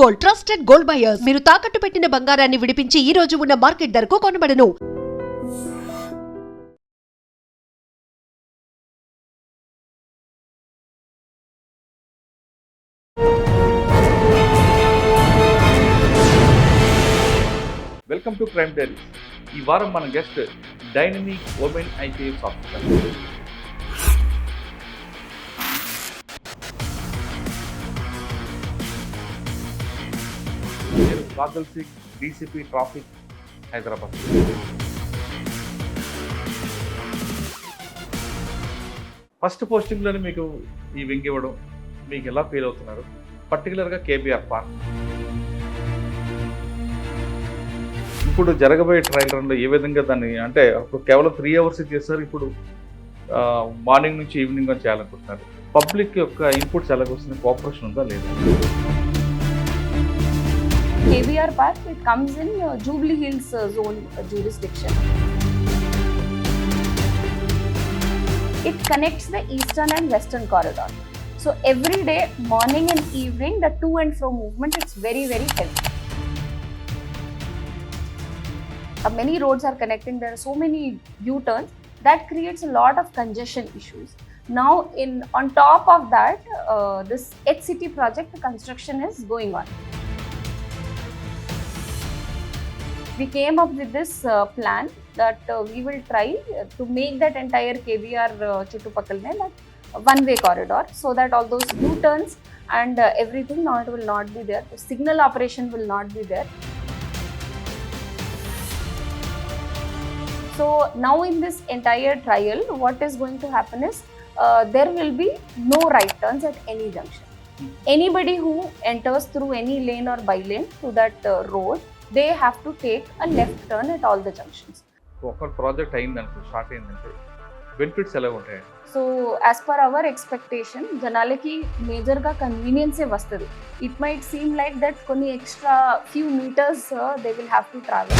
Gold trusted gold buyers మీరు తాకట్టు పెట్టిన బంగారాన్ని విడిపించి ఈ రోజు ఉన్న మార్కెట్ ధరకు కొనబడను. Welcome to Crime Diaries. ఈ వారం మన guest dynamic women IPS officer. Kajal Singh, DCP traffic, Hyderabad. First పోస్టింగ్లోనే మీకు ఈ వింగ్ ఇవ్వడం మీకు ఎలా ఫీల్ అవుతున్నారు? పర్టికులర్గా కేబీఆర్ పార్క్ ఇప్పుడు జరగబోయే ట్రయల్ రన్లో ఏ విధంగా దాన్ని, అంటే అప్పుడు కేవలం 3 hours చేస్తారు, ఇప్పుడు మార్నింగ్ నుంచి ఈవినింగ్ అని చేయాలనుకుంటున్నారు. పబ్లిక్ యొక్క ఇన్పుట్స్ ఎలాగొస్తుంది, కోఆపరేషన్ ఉందా లేదా? KBR Park, it comes in Jubilee Hills zone jurisdiction. It connects the eastern and western corridor. So every day, morning and evening, the to and fro movement, it's very, very heavy. Many roads are connecting. There are so many U-turns that creates a lot of congestion issues. Now, on top of that, this HCT project, the construction is going on. We came up with this plan that we will try to make that entire KBR Chuttupakalne that one-way corridor, so that all those U-turns and everything will not be there. The signal operation will not be there. So now in this entire trial, what is going to happen is there will be no right turns at any junction. Anybody who enters through any lane or by-lane to that road, they have to take a left turn at all the junctions. ఒక project అయిందంటే, start అయిందంటే benefits ఎలా ఉంటాయి? So as per our expectation, janalaki major ga convenience e vastadi. It might seem like that konni extra few meters they will have to travel.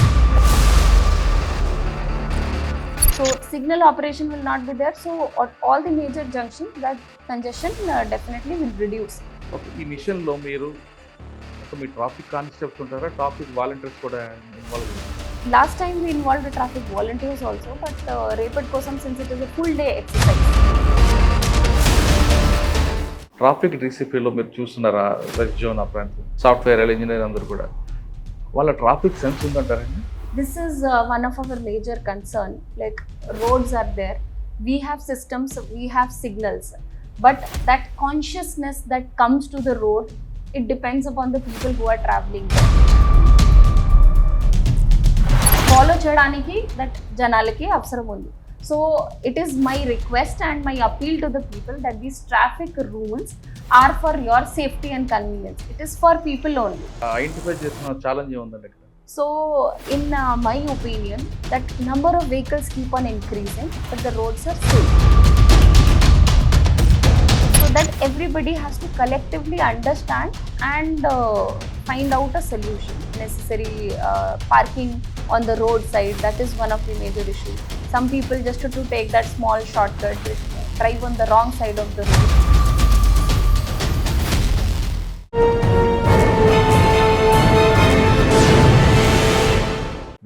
So signal operation will not be there. So at all the major junctions, that congestion definitely will reduce. Okay, ఈ మిషన్లో మీరు మీ traffic constables ఉంటారా, traffic volunteers కూడా involve అవుతారు? Last time we involved the traffic volunteers also, but Repet kosam, since it is a full day exercise. Traffic డీసీపీలో మీరు చూస్తున్నారా, red zone ఆ ప్రాంతం సాఫ్ట్వేర్ ఇంజనీర్ అందరూ కూడా వాళ్ళ ట్రాఫిక్ సెన్స్ ఉందంటారండి? This is one of our major concern. Like, roads are there, we have systems, we have signals, but that consciousness that comes to the road, it depends upon the people who are traveling there. Follow cheyadaniki that janalaki avsaram undi. So it is my request and my appeal to the people that these traffic rules are for your safety and convenience. It is for people only. Identify చేసిన challenge ఏముందండి ఇక్కడ? So in my opinion, that number of vehicles keep on increasing, but the roads are safe. So that everybody has to collectively understand and find out a solution. Necessary parking on the roadside, that is one of the major issues. Some people just to take that small shortcut, they drive on the wrong side of the road.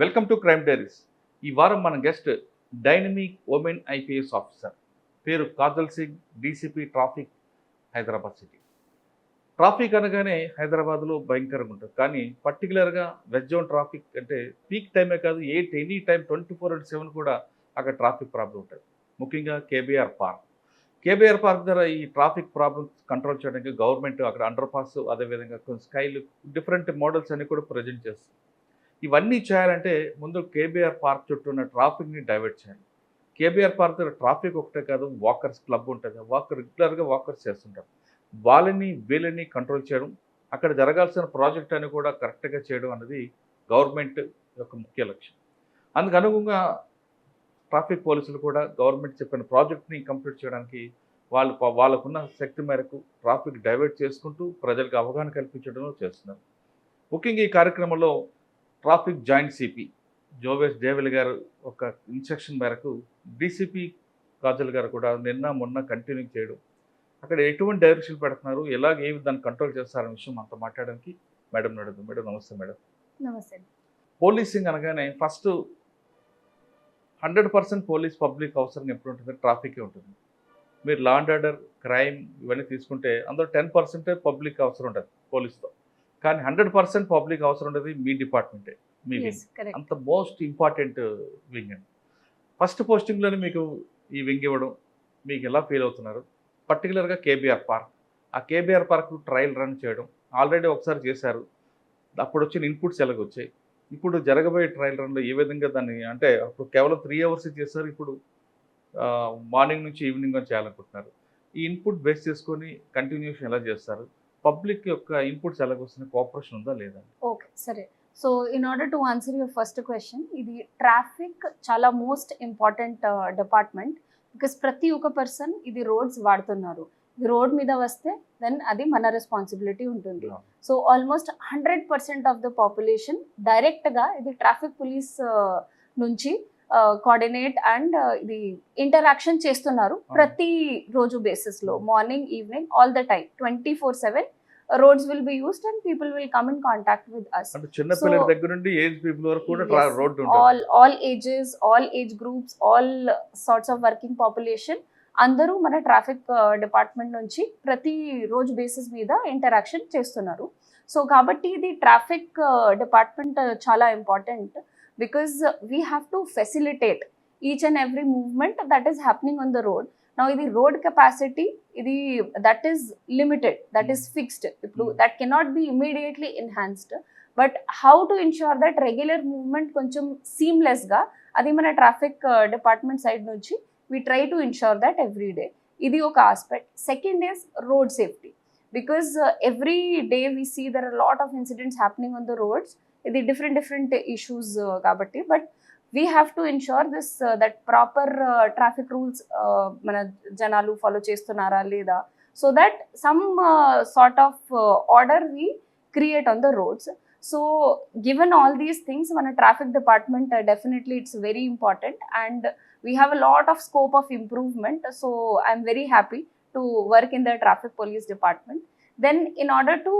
Welcome to Crime Diaries. ఈ వారం మన guest dynamic women IPS officer, పేరు Kajal Singh, DCP traffic, Hyderabad city. Traffic అనగానే హైదరాబాద్లో భయంకరంగా ఉంటుంది, కానీ పర్టికులర్గా వెజ్ జోన్ ట్రాఫిక్ అంటే పీక్ టైమే కాదు, ఎనీ టైం 24/7 కూడా అక్కడ ట్రాఫిక్ ప్రాబ్లం ఉంటుంది. ముఖ్యంగా కేబీఆర్ పార్క్. కేబీఆర్ పార్క్ ద్వారా ఈ ట్రాఫిక్ ప్రాబ్లమ్స్ కంట్రోల్ చేయడానికి గవర్నమెంట్ అక్కడ అండర్ పాస్, అదేవిధంగా కొన్ని స్కైలు, డిఫరెంట్ మోడల్స్ అన్ని కూడా ప్రజెంట్ చేస్తుంది. ఇవన్నీ చేయాలంటే ముందు కేబీఆర్ పార్క్ చుట్టూ ఉన్న ట్రాఫిక్ని డైవర్ట్ చేయాలి. కేబీఆర్ పార్క్ దగ్గర ట్రాఫిక్ ఒకటే కాదు, వాకర్స్ క్లబ్ ఉంటుంది, రెగ్యులర్గా వాకర్స్ చేస్తుంటారు. వీళ్ళని కంట్రోల్ చేయడం, అక్కడ జరగాల్సిన ప్రాజెక్ట్ అని కూడా కరెక్ట్గా చేయడం అన్నది గవర్నమెంట్ యొక్క ముఖ్య లక్ష్యం. అందుకు అనుగుణంగా ట్రాఫిక్ పోలీసులు కూడా గవర్నమెంట్ చెప్పిన ప్రాజెక్ట్ని కంప్లీట్ చేయడానికి వాళ్ళకున్న శక్తి మేరకు ట్రాఫిక్ డైవర్ట్ చేసుకుంటూ ప్రజలకు అవగాహన కల్పించడం చేస్తున్నారు. ముఖ్యంగా ఈ కార్యక్రమంలో ట్రాఫిక్ జాయింట్ సిపి జోవేస్ డేవిల్ గారు ఒక ఇన్స్ట్రక్షన్ మేరకు డీసీపీ కాజల్ గారు కూడా మొన్న కంటిన్యూ చేయడం, అక్కడ ఎటువంటి డైరెక్షన్ పెడుతున్నారు, ఏవి దాన్ని కంట్రోల్ చేస్తారనే విషయం అంతా మాట్లాడడానికి మేడం నడుతుంది. మేడం నమస్తే మేడం. నమస్తే. పోలీసింగ్ అనగానే ఫస్ట్ 100% పోలీస్ పబ్లిక్ అవసరం ఎప్పుడు ఉంటుంది? ట్రాఫికే ఉంటుంది. మీరు లా అండ్ ఆర్డర్, క్రైమ్ ఇవన్నీ తీసుకుంటే అందులో 10% పబ్లిక్ అవసరం ఉంటుంది పోలీస్తో. కానీ 100% పబ్లిక్ అవసరం ఉండేది మీ డిపార్ట్మెంటే, మీ వింగ్. అంత మోస్ట్ ఇంపార్టెంట్ వింగ్ అండి. ఫస్ట్ పోస్టింగ్లోనే మీకు ఈ వింగ్ ఇవ్వడం మీకు ఎలా ఫీల్ అవుతున్నారు? పర్టికులర్గా కేబీఆర్ పార్క్, ఆ కేబీఆర్ పార్క్ ట్రయల్ రన్ చేయడం ఆల్రెడీ ఒకసారి చేశారు. అప్పుడు వచ్చిన ఇన్పుట్స్ ఎలాగొచ్చాయి? ఇప్పుడు జరగబోయే ట్రయల్ రన్లో ఏ విధంగా దాన్ని, అంటే అప్పుడు కేవలం 3 అవర్స్ చేస్తారు, ఇప్పుడు మార్నింగ్ నుంచి ఈవినింగ్ అని చేయాలనుకుంటున్నారు. ఈ ఇన్పుట్ బేస్ చేసుకొని కంటిన్యూషన్ ఎలా చేస్తారు? పబ్లిక్ యొక్క ఇన్పుట్స్ ఎలాగొస్తున్నాయి? కోఆపరేషన్ ఉందా లేదా? ఓకే, సరే. So in order to answer your first question, ఇది ట్రాఫిక్ చాలా మోస్ట్ ఇంపార్టెంట్ డిపార్ట్మెంట్. బికాస్ ప్రతి ఒక్క పర్సన్ ఇది రోడ్స్ వాడుతున్నారు. ఇది రోడ్ మీద వస్తే దెన్ అది మన రెస్పాన్సిబిలిటీ ఉంటుంది. So almost 100% of the population డైరెక్ట్గా ఇది ట్రాఫిక్ పోలీస్ నుంచి కోఆర్డినేట్ అండ్ ఇది ఇంటరాక్షన్ చేస్తున్నారు ప్రతి రోజు బేసిస్లో, morning evening all the time 24/7 roads will be used and people will come in contact with us. అంటే చిన్న పిల్లల దగ్గర నుండి ఏజ్ పీపుల్ వరకు కూడా రోడ్ ఉంటుంది. all ages, all age groups, all sorts of working population అందరూ మన ట్రాఫిక్ డిపార్ట్మెంట్ నుంచి ప్రతి రోజు బేసిస్ మీద ఇంటరాక్షన్ చేస్తున్నారు. సో కాబట్టి ఇది ట్రాఫిక్ డిపార్ట్మెంట్ చాలా important because we have to facilitate each and every movement that is happening on the road. Now ఇది రోడ్ కెపాసిటీ ఇది that is limited, that is fixed. ఇప్పుడు that cannot be immediately enhanced, but how to ensure that regular movement కొంచెం సీమ్లెస్గా, అది మన traffic department side నుంచి we try to ensure that every day. ఇది ఒక aspect. Second is road safety, because every day we see there are lot of incidents happening on the roads. ఇది different issues కాబట్టి, but we have to ensure this that proper traffic rules mana janalu follow chestunara leda, so that some sort of order we create on the roads. So given all these things, mana traffic department definitely it's very important and we have a lot of scope of improvement. So I'm very happy to work in the traffic police department. Then in order to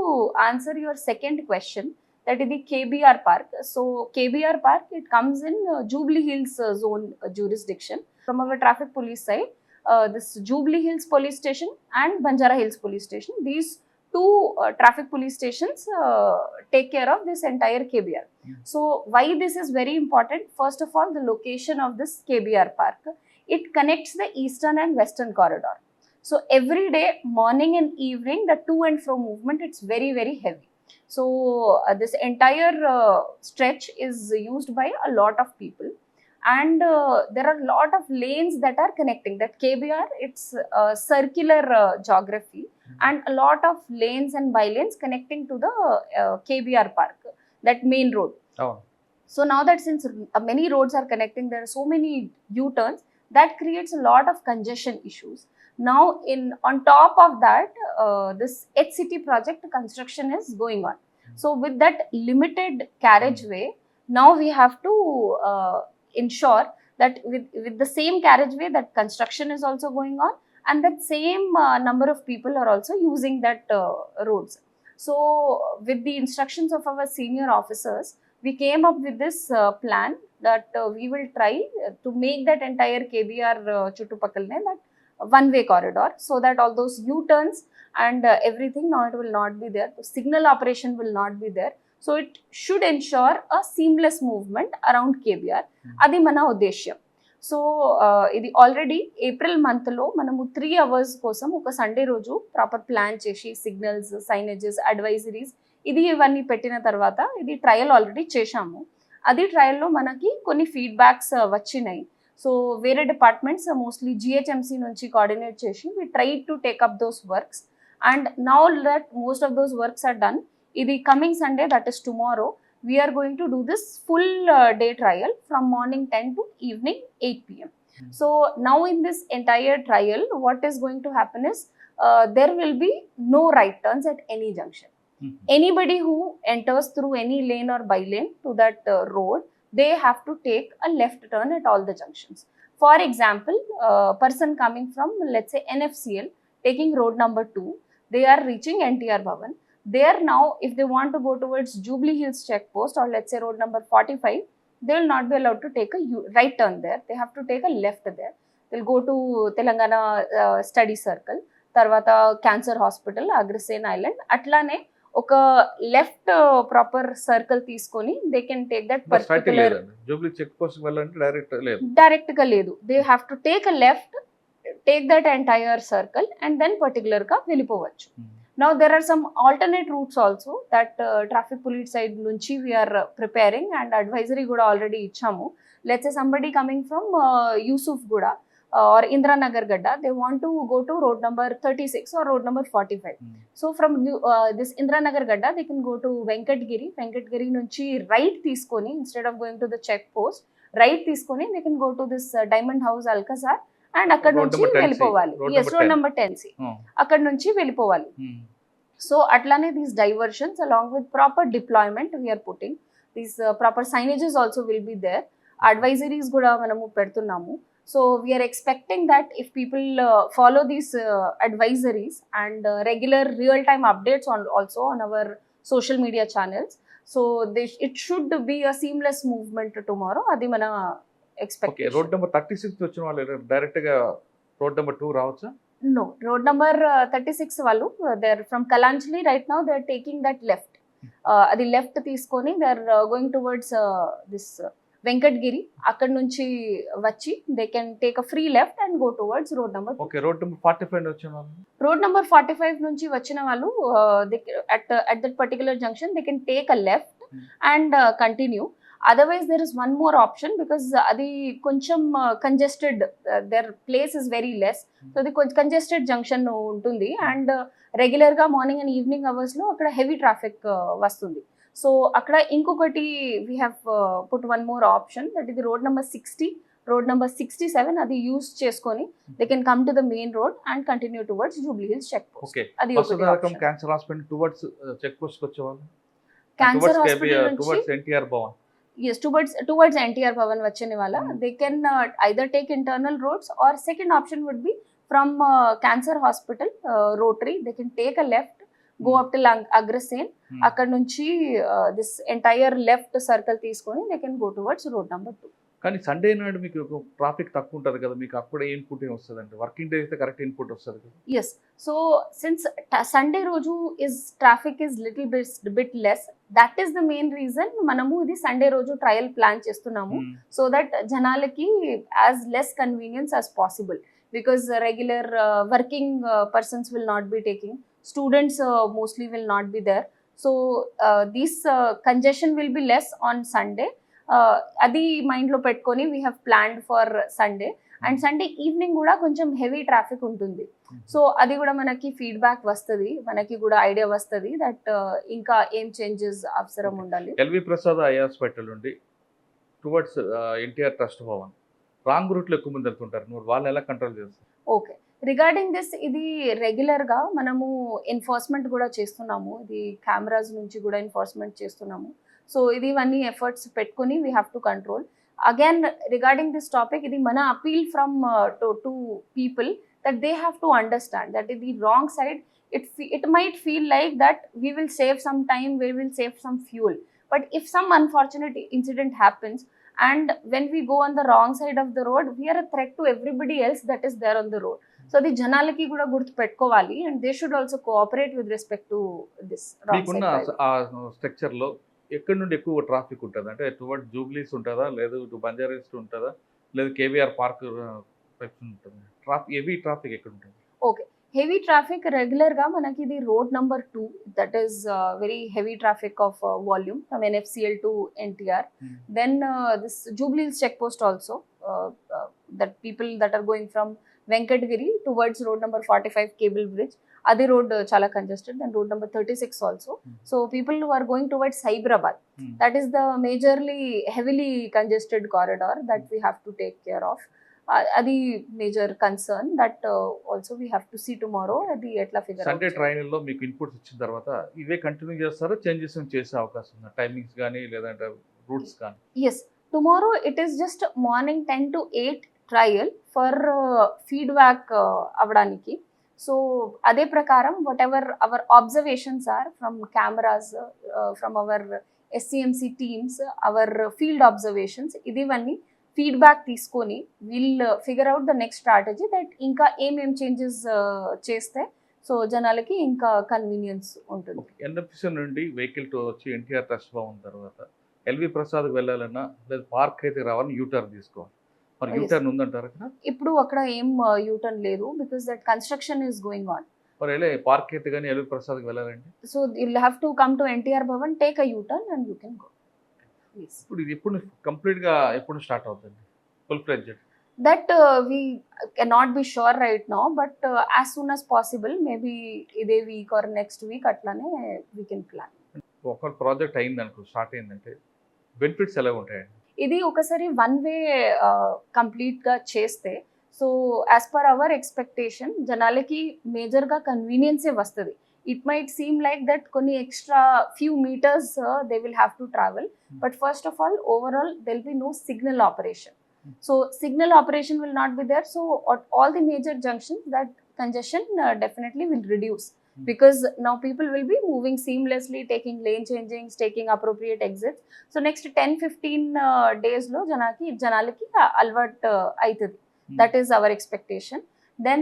answer your second question, that is the KBR Park. So KBR Park, it comes in Jubilee Hills zone jurisdiction. From our traffic police side, this Jubilee Hills police station and Banjara Hills police station, these two traffic police stations take care of this entire KBR. So why this is very important? First of all, the location of this KBR Park, it connects the eastern and western corridor. So every day, morning and evening, the to and fro movement, it's very, very heavy. So this entire stretch is used by a lot of people, and there are a lot of lanes that are connecting that KBR. It's circular geography and a lot of lanes and bylanes connecting to the KBR Park, that main road. So now that since many roads are connecting, there are so many U-turns, that creates a lot of congestion issues. Now on top of that, this HCT project construction is going on. So with that limited carriageway, now we have to ensure that with the same carriageway, that construction is also going on, and that same number of people are also using that roads. So with the instructions of our senior officers, we came up with this plan that we will try to make that entire KBR Chuttupakalne that one-way corridor, so that all those U-turns and everything, now it will not be there. The signal operation will not be there. So it should ensure a seamless movement around KBR. Adi mana uddeshyam. So ఇది already April మంత్లో మనము 3 hours కోసం ఒక Sunday రోజు proper plan చేసి signals, signages, advisories ఇది ఇవన్నీ పెట్టిన తర్వాత ఇది ట్రయల్ ఆల్రెడీ చేశాము. అది ట్రయల్లో మనకి కొన్ని ఫీడ్బ్యాక్స్ వచ్చినాయి. సో వేరే డిపార్ట్మెంట్స్ మోస్ట్లీ జిహెచ్ఎంసీ నుంచి కోఆర్డినేట్ చేసి we tried to take up those works, and now that most of those works are done, ఇది coming Sunday, that is tomorrow, we are going to do this full day trial from morning 10 to evening 8 p.m. So now in this entire trial, what is going to happen is there will be no right turns at any junction. Anybody who enters through any lane or bylane to that road, they have to take a left turn at all the junctions. For example, person coming from, let's say, NFCL, taking road number 2, they are reaching NTR Bhavan. there now if they want to go towards Jubilee Hills check post or let's say road number 45, they will not be allowed to take a right turn there. They have to take a left there. They'll go to Telangana study circle, తర్వాత cancer hospital, Agrasen island, అట్లానే ఒక left proper circle తీసుకొని they can take that particular. Jubilee check post వెళ్ళాలంటే direct గా లేదు, they have to take a left, take that entire circle and then particular గా వెళ్ళిపోవచ్చు. Now there are some alternate routes also that traffic police side nunchi we are preparing and advisory kuda already ichamu. Let's say somebody coming from Yusuf Guda or Indra Nagar Gadda, they want to go to road number 36 or road number 45. So from this Indra Nagar Gadda they can go to Venkatgiri nunchi right తీస్కొని instead of going to the check post, right తీసుకొని they can go to this Diamond House Alcazar and అక్కడ నుంచి వెళ్ళిపోవాలి. Yes, road number 10C అక్కడ నుంచి వెళ్ళిపోవాలి. So అట్లానే these diversions along with proper deployment we're putting, these proper signages also will be there, advisories కూడా మనము పెడుతున్నాము. So we're expecting that if people follow these advisories and regular real time updates also on our social media channels, so it should be a seamless movement tomorrow. అది మన okay. Road number 36 వచ్చిన వాళ్ళు direct గా road number 2 రావచ్చా? No, road number 36 వాళ్ళు they are from Kalanjali right now, they are taking that left. అది left తీసుకొని they are going towards this Venkatagiri, అక్కడ నుంచి వచ్చి they can take a free left and go towards road number. Okay. Road number 45 వచ్చిన వాళ్ళు, road number 45 నుంచి వచ్చిన వాళ్ళు at that particular junction they can take a left and continue. Otherwise there is one more option because adi koncham congested, their place is very less, so the congested junction untundi and regular ga morning and evening hours lo akkada heavy traffic vastundi. So akkada inkokati we have put one more option, that is the road number 60, road number 67, adi use cheskoni they can come to the main road and continue towards Jubilee Hills check post. Okay. adi okati option. Cancer hospital towards check post ku vachevaallu, Cancer hospital towards NTR Bhavan. Yes, towards NTR Bhavan vachene wala they can either take internal roads or second option would be from Cancer Hospital Rotary, they can take a left, go up till Agrasen, akkad nunchi this entire left circle తీసుకొని they can go towards road number 2. కానీ Sunday నాడు మీకు traffic తక్కువ ఉంటుంది కదా, మీకు అప్పుడే input వస్తుంది అంటే వర్కింగ్ డే అయితే కరెక్ట్ ఇన్పుట్ వస్తుంది కదా? ఎస్, సో సిన్స్ సండే రోజు traffic is little bit less, that is the main reason మనము ఇది సండే రోజు ట్రయల్ ప్లాన్ చేస్తున్నాము, సో దట్ జనాలకి as less convenience as possible, because regular working persons will not be taking, students mostly will not be there, so this congestion will be less on Sunday. అది మైండ్లో పెట్టుకొని we have planned for Sunday, and Sunday evening కూడా కొంచెం heavy traffic ఉంటుంది, so అది కూడా మనకి feedback వస్తుంది, మనకి కూడా ఐడియా వస్తుంది దట్ ఇంకా ఏం చేంజెస్ అవసరం ఉండాలి. ఎల్వి ప్రసాద్ ఐ హాస్పిటల్ నుండి towards NTR trust Bhavan wrong రూట్లో ఎక్కువ మంది వెళ్తుంటారు, నువ్వు వాళ్ళు ఎలా కంట్రోల్ చేస్తారు? ఓకే, రిగార్డింగ్ దిస్ ఇది రెగ్యులర్గా మనము ఎన్ఫోర్స్మెంట్ కూడా చేస్తున్నాము, ఇది కెమెరాస్ నుంచి కూడా ఎన్ఫోర్స్మెంట్ చేస్తున్నాము, సో ఇది ఇవన్నీ ఎఫర్ట్స్ పెట్టుకొని we have to control. Again regarding this topic, ఇది మన appeal from to people that they have to understand that ఇది wrong side. It might feel like that we will save some time, we will save some fuel, but if some unfortunate incident happens and when we go on the wrong side of the road, we are a threat to everybody else that is there on the road. So the janalaki kuda gurtu pettukovali and they should also cooperate with respect to this wrong side driving. Structure లో ఎక్కడి నుండి ఎక్కువ traffic ఉంటుంది అంటే towards జూబ్లీస్ ఉంటుందా, లేదు ఇటు బంజారాస్ ఉంటుందా, లేదు కేవీఆర్ పార్క్ ఉంటుంది? హెవీ ట్రాఫిక్ ఎక్కడ ఉంటుంది? ఓకే, హెవీ ట్రాఫిక్ రెగ్యులర్ గా మనకి ఇది road number 2, that is very heavy Tropic of volume from NFCL to NTR. Then this Jubilee Hills check post also, that people that are going from Venkatgiri towards road number 45 Cable Bridge, adi road chala congested. Then road number 36 also. So people who are going towards Hyderabad, that is the majorly heavily congested corridor that we have to take care of. Adi major concern that also we have to see tomorrow. Adi etla figure Sunday train లో మీకు inputs ఇచ్చిన తర్వాత ఇవే continue చేస్తారా, changes చేసే అవకాశం ఉందా, timings కానీ లేదంటే రూట్స్ కానీ? Yes, tomorrow it is just morning 10 to 8 trial for feedback avdaniki. So అదే ప్రకారం whatever our observations are from cameras, from our SCMC teams, our field observations, ఇదివన్నీ ఫీడ్బ్యాక్ తీసుకొని will figure out the next strategy that ఇంకా ఏమేం changes చేస్తే so జనాలకి ఇంకా convenience ఉంటుంది. ఎన్ఎఫ్సి నుండి వెహికల్ టు వచ్చి ఎన్టీఆర్ ట్రస్ట్ భవన్ తర్వాత ఎల్వి ప్రసాద్ వెళ్ళాలన్నా లేదా పార్క్ అయితే రావాలని యూటర్న్ తీసుకోవాలి. మరి Yes. యూటర్న్ ఉందంటారు కదా? ఇప్పుడు అక్కడ ఏం యూటర్న్ లేదు because that construction is going on. మరి వెళ్ళే పార్క్ అయితే కానీ ఎల్వి ప్రసాద్కి వెళ్ళాలండి. So you'll have to come to NTR Bhavan, take a U turn and you can go. ఇప్పుడు ఇది ఎప్పుడు కంప్లీట్గా ఎప్పుడు స్టార్ట్ అవుతుంది full fledged? That we cannot be sure right now, but as soon as possible, maybe ఇదే week or next week అట్లానే we can plan. ఒక project అయింది అనుకో, స్టార్ట్ అయిందంటే బెనిఫిట్స్ ఎలా ఉంటాయండి? ఇది ఒకసారి వన్ వే కంప్లీట్గా చేస్తే so as per our expectation జనాలకి మేజర్గా కన్వీనియన్సే వస్తుంది. It might seem like that కొన్ని extra few metres they will have to travel, but first of all overall they'll be no signal operation. So signal operation will not be there. So at all the major junctions that congestion definitely will reduce because now people will be moving seamlessly, taking lane changings, taking appropriate exits. So next 10-15 days lo janaliki alvat aitadi. That is our expectation. Then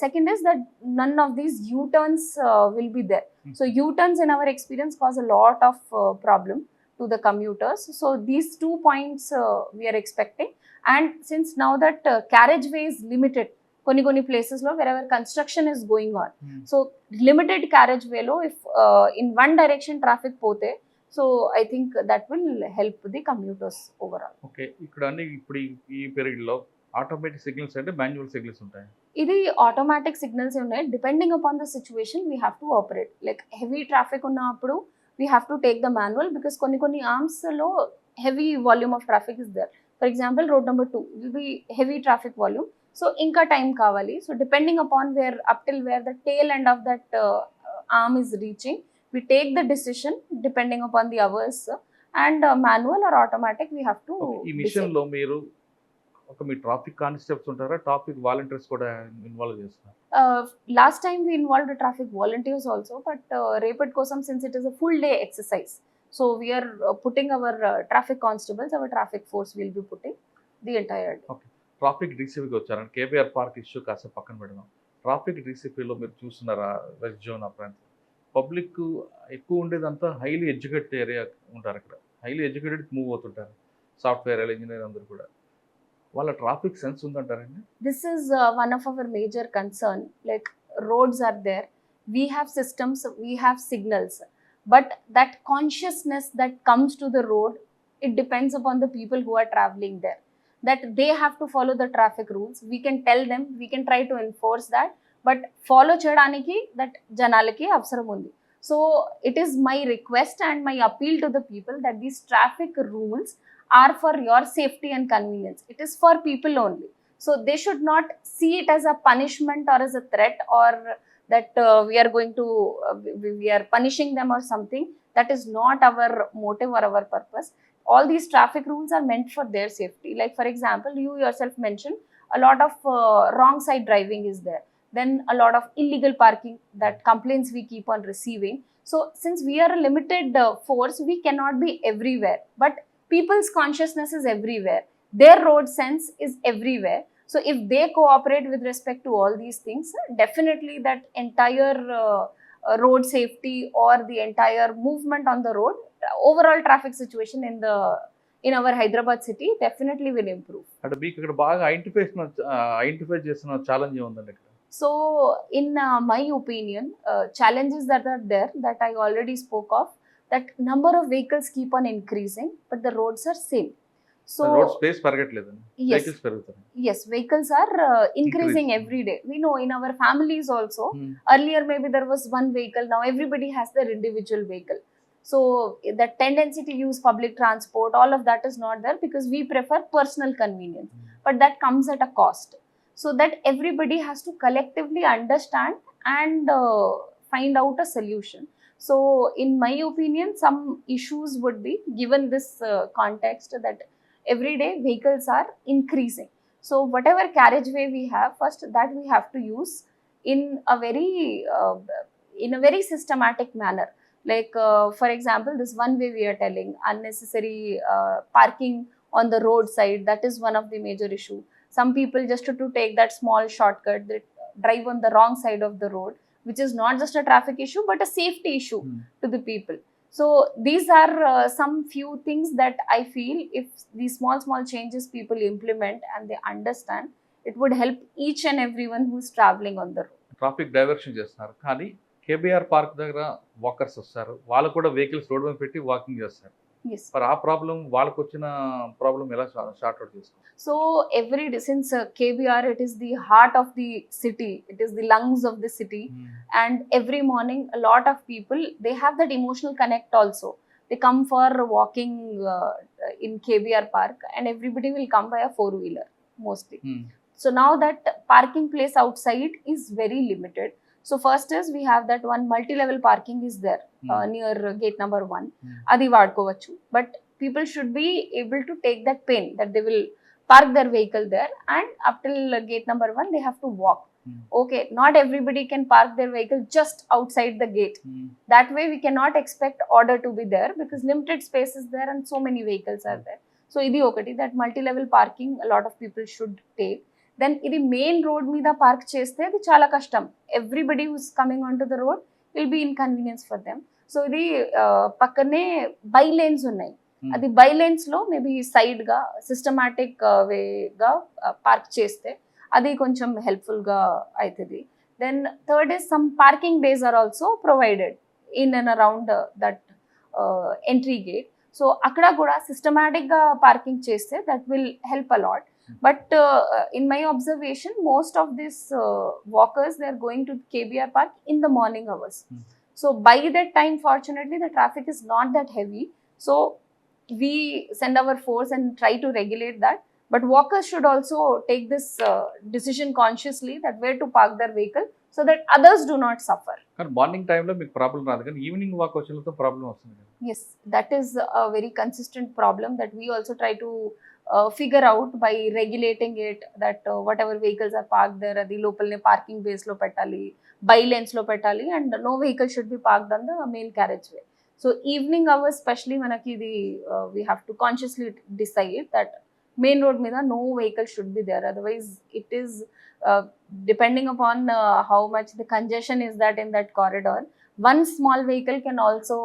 second is that none of these U-turns will be there. So U-turns in our experience cause a lot of problem to the commuters. So these 2 points we are expecting. And since now that carriageway is limited, koni places lo wherever construction is going on, so limited carriageway lo if in one direction traffic pote, so I think that will help the commuters overall. Okay, ఇక్కడ అన్ని ఇప్పుడు ఈ period లో automatic signals అంటే manual signals ఉంటాయి. ఇది automatic signals ఉన్నాయి. Depending upon the situation we have to operate. Like heavy traffic ఉన్నప్పుడు we have to take the manual because కొన్ని ఆర్మ్స్ లో heavy volume of traffic is there. For example, road number 2 will be heavy traffic volume. So, inka time kavali. So, depending upon where, up till where the tail end of that arm is reaching, we take the decision depending upon the hours and manual or automatic we have to. ఈ machine లో మీరు ఒక మీ traffic constables ఉంటారా, traffic volunteers కూడా involve చేస్తారు? Last time we involved traffic volunteers also, but Rapid kosam, since it is a full day exercise, so we are putting our traffic constables, our traffic force will be putting the entire day. Okay, traffic డీసీపీకి వచ్చారండి. KBR park issue కాసేపు పక్కన పెడదాం. Traffic డీసీపీలో మీరు చూస్తున్నారా west zone ఆ ప్రాంతం పబ్లిక్ ఎక్కువ ఉండేదంతా హైలీ ఎడ్యుకేటెడ్ ఏరియా ఉంటారు. అక్కడ హైలీ ఎడ్యుకేటెడ్ మూవ్ అవుతుంటారు, సాఫ్ట్వేర్ ఇంజనీర్ అందరూ కూడా. వాళ్ళ ట్రాఫిక్ సెన్స్ ఉందంటారండి? This is one of our major concern. Like roads are there, we have systems, we have signals, but that consciousness that comes to the road, it depends upon the people who are traveling there, that they have to follow the traffic rules. We can tell them, we can try to enforce that, but follow cheyadaniki that janalaki avsaram undi. So it is my request and my appeal to the people that these traffic rules are for your safety and convenience. It is for people only. So they should not see it as a punishment or as a threat or that we are going to we are punishing them or something. That is not our motive or our purpose. All these traffic rules are meant for their safety. Like for example, you yourself mentioned a lot of wrong side driving is there, then a lot of illegal parking, that complaints we keep on receiving. So since we are a limited force, we cannot be everywhere, but people's consciousness is everywhere, their road sense is everywhere. So if they cooperate with respect to all these things, definitely that entire road safety or the entire movement on the road, overall traffic situation in our Hyderabad city definitely will improve. అంటే మీకు ఇక్కడ బాగా identify చేసిన challenge ఏముందండి ఇక్కడ? So in my opinion, challenges that are there that I already spoke of, that number of vehicles keep on increasing, but the roads are same. So road space పెరగట్లేదండి, yes, vehicles పెరుగుతాయి. yes, vehicles are increasing every day. We know in our families also, earlier maybe there was one vehicle, now everybody has their individual vehicle. So the tendency to use public transport, all of that is not there because we prefer personal convenience, but that comes at a cost. So that everybody has to collectively understand and find out a solution. So in my opinion, some issues would be given this context that every day vehicles are increasing. So whatever carriageway we have, first that we have to use. in a very systematic manner. Like for example, this one way we are telling unnecessary parking on the roadside, that is one of the major issue. Some people just to take that small shortcut, they drive on the wrong side of the road, which is not just a traffic issue but a safety issue to the people. So these are some few things that I feel if these small changes people implement and they understand, it would help each and everyone who is traveling on the road. Traffic diversion చేస్తున్నారు, కానీ KBR park దగ్గర walkers వస్తారు, వాళ్ళు కూడా vehicles road మీద పెట్టి walking చేస్తారు. Yes. మరి ఆ ప్రాబ్లం, వాళ్ళకు వచ్చిన ప్రాబ్లం ఎలా షార్ట్ అవుట్ చేసుకోవాలి? So since KBR, it is the heart of the city, it is the lungs of the city, and every morning a lot of people, they have that emotional connect also. They come for walking in KBR park, and everybody will come by a four-wheeler mostly. So now that parking place outside is very limited. So first is we have that one multi-level parking is there near gate number 1. Adi vadukovachu, but people should be able to take that pain that they will park their vehicle there, and up till gate number 1 they have to walk. Okay, not everybody can park their vehicle just outside the gate. That way we cannot expect order to be there because limited space is there and so many vehicles are there. So idi okati, that multi-level parking a lot of people should take. Then ఇది main road మీద park చేస్తే అది చాలా కష్టం. Everybody who's coming on to the road will be inconvenience for them. So ఇది పక్కనే by lanes ఉన్నాయి, అది బై లేన్స్ లో మేబీ సైడ్ గా సిస్టమాటిక్ వేగా పార్క్ చేస్తే అది కొంచెం హెల్ప్ఫుల్ గా అవుతుంది. Then third is some parking bays are also provided in and around that entry gate. So అక్కడ కూడా సిస్టమాటిక్ గా పార్కింగ్ చేస్తే that will help a lot. But in my observation, most of these walkers, they are going to KBR park in the morning hours. So by that time, fortunately, the traffic is not that heavy. So we send our force and try to regulate that. But walkers should also take this decision consciously that where to park their vehicle so that others do not suffer. కానీ morning టైంలో మీకు problem రాదు, కానీ evening walk వచ్చినతో problem వస్తుంది. Yes, that is a very consistent problem that we also try to figure out by regulating it, that whatever vehicles are parked there, adi lopalne parking base lo pettali, by lanes lo pettali, and no vehicle should be parked on the main carriageway. So evening hours especially manaki idi we have to consciously decide that main road meeda no vehicle should be there, otherwise it is depending upon how much the congestion is that in that corridor, one small vehicle can also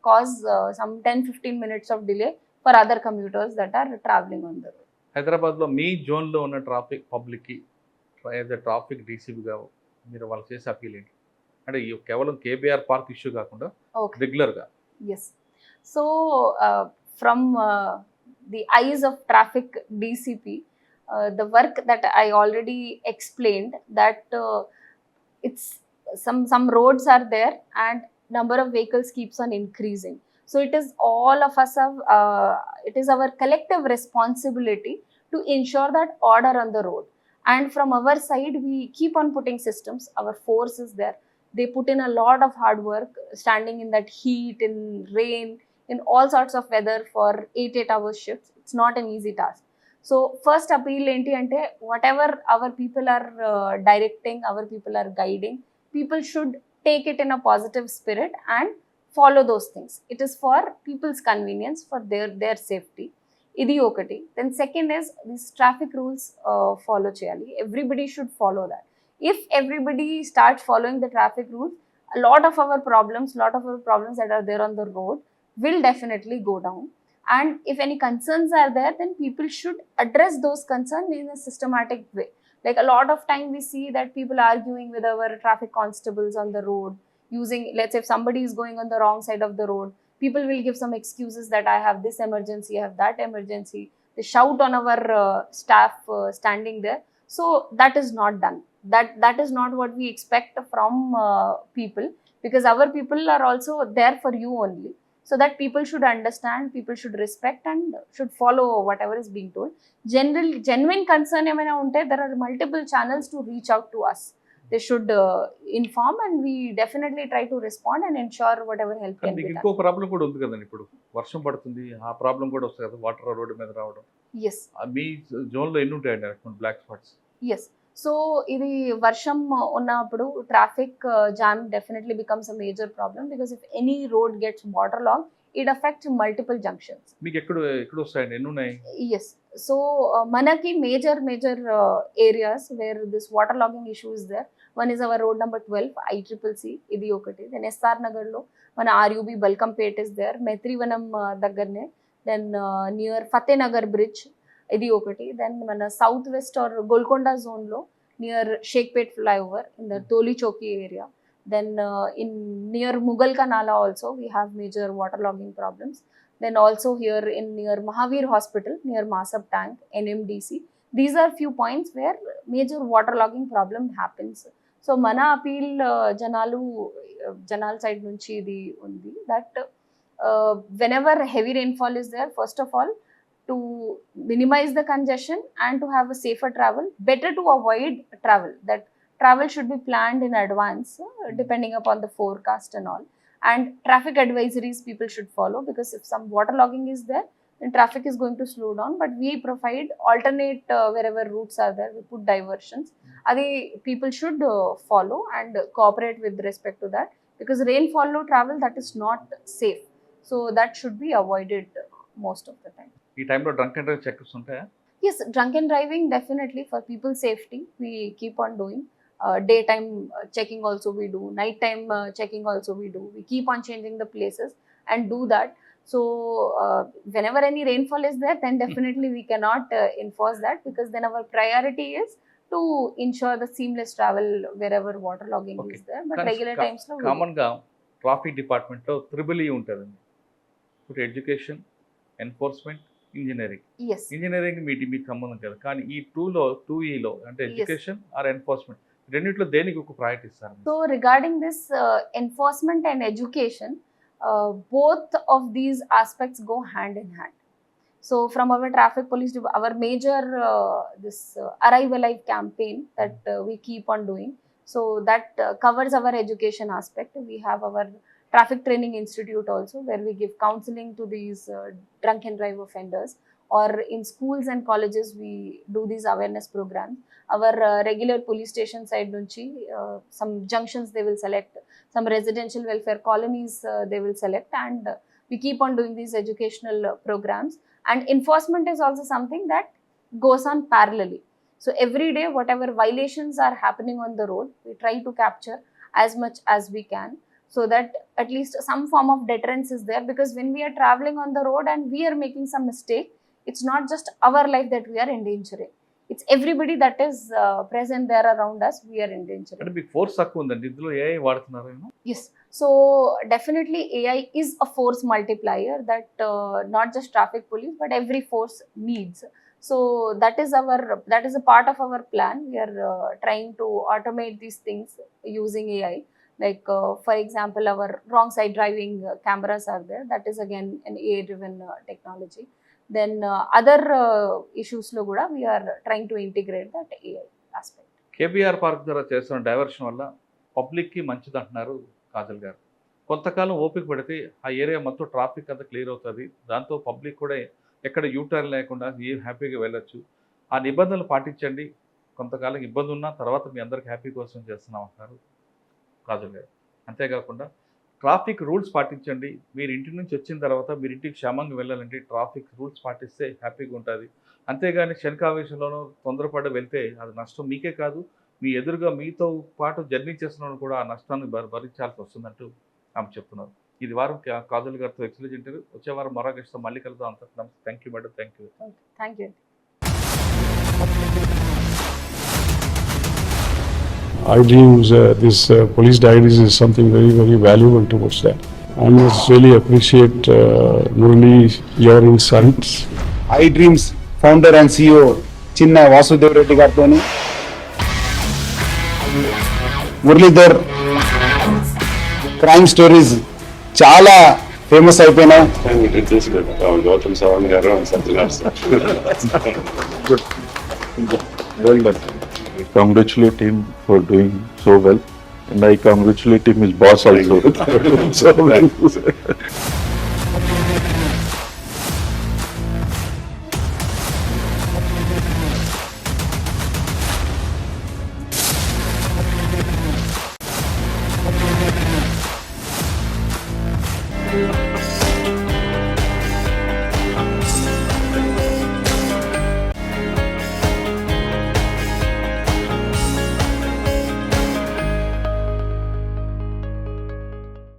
cause some 10-15 minutes of delay for other commuters that are traveling on the road. హైదరాబాద్లో మీ జోన్లో ఉన్న traffic పబ్లిక్కి as a traffic డీసీపీగా మీరు వాళ్ళు చేసే appeal ఏంటి? అంటే కేవలం కేబీఆర్ పార్క్ ఇష్యూ కాకుండా రెగ్యులర్గా. Yes. So from the eyes of traffic DCP, the work that I already explained, that it's some roads are there and number of vehicles keeps on increasing. So it is all of us it is our collective responsibility to ensure that order on the road. And from our side, we keep on putting systems. Our force is there. They put in a lot of hard work, standing in that heat, in rain, in all sorts of weather for 8 hour shifts. It's not an easy task. So first appeal enti ante, whatever our people are directing, our people are guiding, people should take it in a positive spirit and follow those things. It is for people's convenience, for their safety. Idi okati. Then second is these traffic rules follow cheyali. Everybody should follow that. If everybody starts following the traffic rules, a lot of our problems that are there on the road will definitely go down. And if any concerns are there, then people should address those concerns in a systematic way. Like a lot of time we see that people arguing with our traffic constables on the road, using, let's say if somebody is going on the wrong side of the road, people will give some excuses that I have this emergency, I have that emergency. They shout on our staff standing there. So that is not done. That is not what we expect from people, because our people are also there for you only. So that people should understand, people should respect and should follow whatever is being told. Genuine concern emaina unte, there are multiple channels to reach out to us. They should inform and we definitely try to respond and ensure whatever help can be done. ఇంకో problem కూడా ఉంది కదండి, ఇప్పుడు వర్షం పడుతుంది, ఆ problem కూడా వస్తుంది కదా, వాటర్ రోడ్డు మీద రావడం. Yes. మీ జోన్లో ఎన్ని ఉంటాయండి బ్లాక్ స్పాట్స్? Yes. సో ఇది వర్షం ఉన్నప్పుడు traffic jam definitely becomes a major problem because if any road gets water log it affects multiple junctions. మీకు ఎక్కడ వస్తాయండి, ఎన్ని ఉన్నాయి? ఎస్, సో మనకి major areas where this water logging issue is there. One is our road number 12 ICCC, ఇది ఒకటి. Then SR నగర్లో మన RUB Balkampet is there, Maitrivanam దగ్గరనే. దెన్ నియర్ ఫతేనగర్ బ్రిడ్జ్, ఇది ఒకటి. దెన్ మన సౌత్ వెస్ట్ ఆర్ గోల్కొండ జోన్లో near Shaikpet flyover in the Toli Chowki area. Then in near Mughal Kanala also we have major waterlogging problems. Then also here in near Mahavir Hospital, near Masab Tank, NMDC. These are few points where major waterlogging problem happens. So mana appeal janal side nunchi idi undi that whenever heavy rainfall is there, first of all to minimize the congestion and to have a safer travel, better to avoid travel. That travel should be planned in advance depending upon the forecast and all, and traffic advisories people should follow, because if some waterlogging is there then traffic is going to slow down, but we provide alternate wherever routes are there, we put diversions. Adi people should follow and cooperate with respect to that, because rainfall low travel, that is not safe, so that should be avoided most of the time. ఈ టైంలో drunk and drive checks ఉంటాయా? Yes, drunken driving definitely for people's safety we keep on doing. Daytime checking also we do, nighttime checking also we do. We keep on changing the places and do that. So whenever any rainfall is there, then definitely we cannot enforce that, because then our priority is to ensure the seamless travel wherever waterlogging Okay. is there. But కానీ regular times lo కామన్గా traffic డిపార్ట్మెంట్లో 3E ఉంటుందండి. ఇప్పుడు education, enforcement, engineering. yes, engineering మీకు సంబంధం కదా, కానీ ఈ 2Eలో అంటే ఎడ్యుకేషన్ ఆర్ ఎన్ఫోర్స్మెంట్, రెండిట్లో దేనికి ఒక ప్రయారిటీ ఇస్తారు? so regarding this enforcement and education, both of these aspects go hand in hand. So from our traffic police, our major this Arrive Alive campaign that we keep on doing, so that covers our education aspect. We have our traffic training institute also, where we give counseling to these drunk and drive offenders, or in schools and colleges we do these awareness programs. Our regular police station side nunchi some junctions they will select, some residential welfare colonies they will select, and we keep on doing these educational programs. And enforcement is also something that goes on parallelly. So every day whatever violations are happening on the road, we try to capture as much as we can, so that at least some form of deterrence is there. Because when we are traveling on the road and we are making some mistake, it's not just our life that we are endangering, it's everybody that is present there around us, we are endangering. అంటే మీకు force తక్కువ ఉందండి, ఇందులో AI వాడుతున్నారు? Yes, so definitely AI is a force multiplier that not just traffic police but every force needs. So that is a part of our plan. We are trying to automate these things using AI. Like for example, our wrong side driving cameras are there. That is again an AI driven technology. Then other issues lo kuda we are trying to integrate that AI aspect. KBR park ద్వారా చేస్తున్న diversion వల్ల పబ్లిక్కి మంచిది అంటున్నారు కాజల్ గారు. కొంతకాలం ఓపిక పడితే ఆ ఏరియా మొత్తం ట్రాఫిక్ అంతా క్లియర్ అవుతుంది, దాంతో పబ్లిక్ కూడా ఎక్కడ యూటర్న్ లేకుండా హ్యాపీగా వెళ్ళొచ్చు. ఆ నిబంధనలు పాటించండి, కొంతకాలం ఇబ్బంది ఉన్నా తర్వాత మీ అందరికి హ్యాపీ కోసం చేస్తున్నాం అంటారు కాజల్ గారు. అంతేకాకుండా ట్రాఫిక్ రూల్స్ పాటించండి, మీరు ఇంటి నుంచి వచ్చిన తర్వాత మీరు ఇంటికి క్షేమంగా వెళ్ళాలంటే ట్రాఫిక్ రూల్స్ పాటిస్తే హ్యాపీగా ఉంటుంది. అంతేగాని క్షణికావేశంలోనూ తొందరపడి వెళ్తే అది నష్టం మీకే కాదు, మీ ఎదురుగా మీతో పాటు జర్నీ చేస్తున్న కూడా ఆ నష్టాన్ని భరించాల్సి వస్తుందంటూ ఆమె చెప్తున్నారు. ఇది వారం కాజల్ గారితో ఎక్స్క్లూజివ్ ఇంటర్వ్యూ. వచ్చే వారం మరో గెస్ట్తో మళ్ళీ కలుద్దాం. అంత thank you madam. Thank you. Thank you. iDreams, this police diaries is something very, very valuable towards that. I must really appreciate Murali, your insights. iDreams founder and CEO Chinna Vasudev Reddy గారితోని Muralidhar crime stories చాలా famous అయిపోయినాయి. Gautam Savan garu and Satyajit sir. Well done. I congratulate him for doing so well, and I congratulate him his boss also. So well.